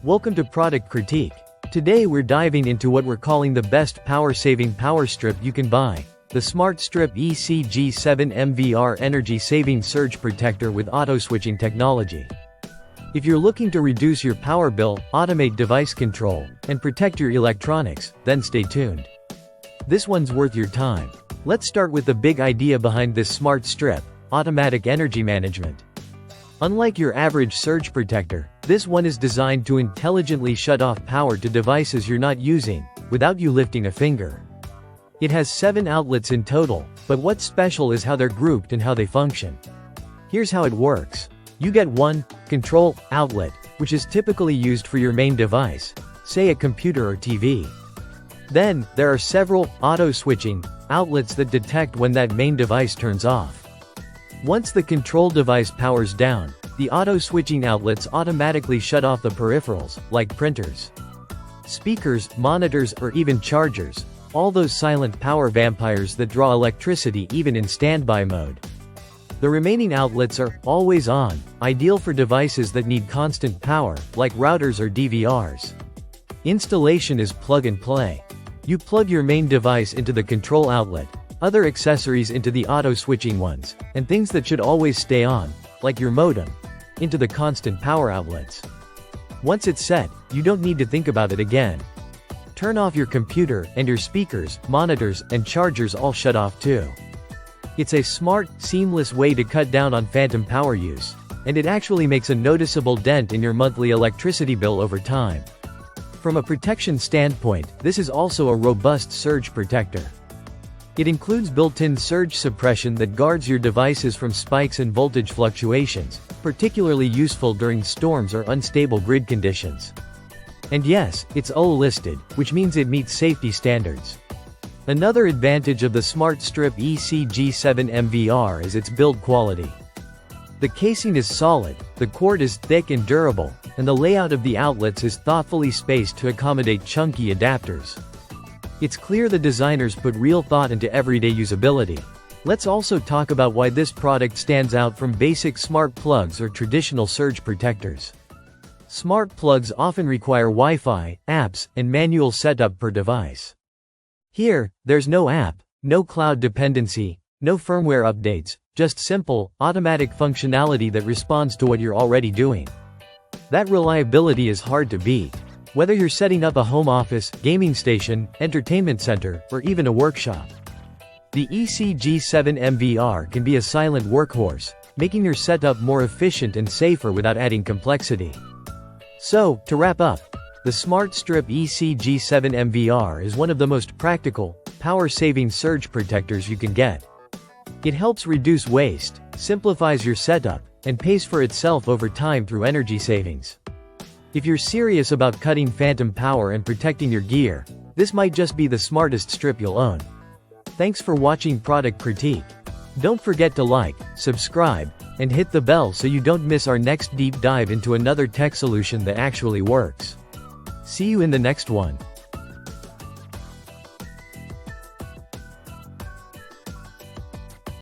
Welcome to Product Critique. Today we're diving into what we're calling the best power-saving power strip you can buy. The Smart Strip ECG-7MVR Energy-Saving Surge Protector with Auto-Switching Technology. If you're looking to reduce your power bill, automate device control, and protect your electronics, then stay tuned. This one's worth your time. Let's start with the big idea behind this Smart Strip: automatic energy management. Unlike your average surge protector, this one is designed to intelligently shut off power to devices you're not using, without you lifting a finger. It has 7 outlets in total, but what's special is how they're grouped and how they function. Here's how it works. You get one control outlet, which is typically used for your main device, say a computer or TV. Then, there are several auto-switching outlets that detect when that main device turns off. Once the control device powers down, the auto-switching outlets automatically shut off the peripherals, like printers, speakers, monitors, or even chargers, all those silent power vampires that draw electricity even in standby mode. The remaining outlets are always on, ideal for devices that need constant power, like routers or DVRs. Installation is plug and play. You plug your main device into the control outlet, other accessories into the auto-switching ones, and things that should always stay on, like your modem, into the constant power outlets. Once it's set, you don't need to think about it again. Turn off your computer, and your speakers, monitors, and chargers all shut off too. It's a smart, seamless way to cut down on phantom power use, and it actually makes a noticeable dent in your monthly electricity bill over time. From a protection standpoint, this is also a robust surge protector. It includes built-in surge suppression that guards your devices from spikes and voltage fluctuations, particularly useful during storms or unstable grid conditions. And yes, it's OL listed, which means it meets safety standards. Another advantage of the Smart Strip ECG-7MVR is its build quality. The casing is solid, the cord is thick and durable, and the layout of the outlets is thoughtfully spaced to accommodate chunky adapters. It's clear the designers put real thought into everyday usability. Let's also talk about why this product stands out from basic smart plugs or traditional surge protectors. Smart plugs often require Wi-Fi, apps, and manual setup per device. Here, there's no app, no cloud dependency, no firmware updates, just simple, automatic functionality that responds to what you're already doing. That reliability is hard to beat. Whether you're setting up a home office, gaming station, entertainment center, or even a workshop, the ECG-7MVR can be a silent workhorse, making your setup more efficient and safer without adding complexity. So, to wrap up, the Smart Strip ECG-7MVR is one of the most practical, power-saving surge protectors you can get. It helps reduce waste, simplifies your setup, and pays for itself over time through energy savings. If you're serious about cutting phantom power and protecting your gear, this might just be the smartest strip you'll own. Thanks for watching Product Critique. Don't forget to like, subscribe, and hit the bell so you don't miss our next deep dive into another tech solution that actually works. See you in the next one.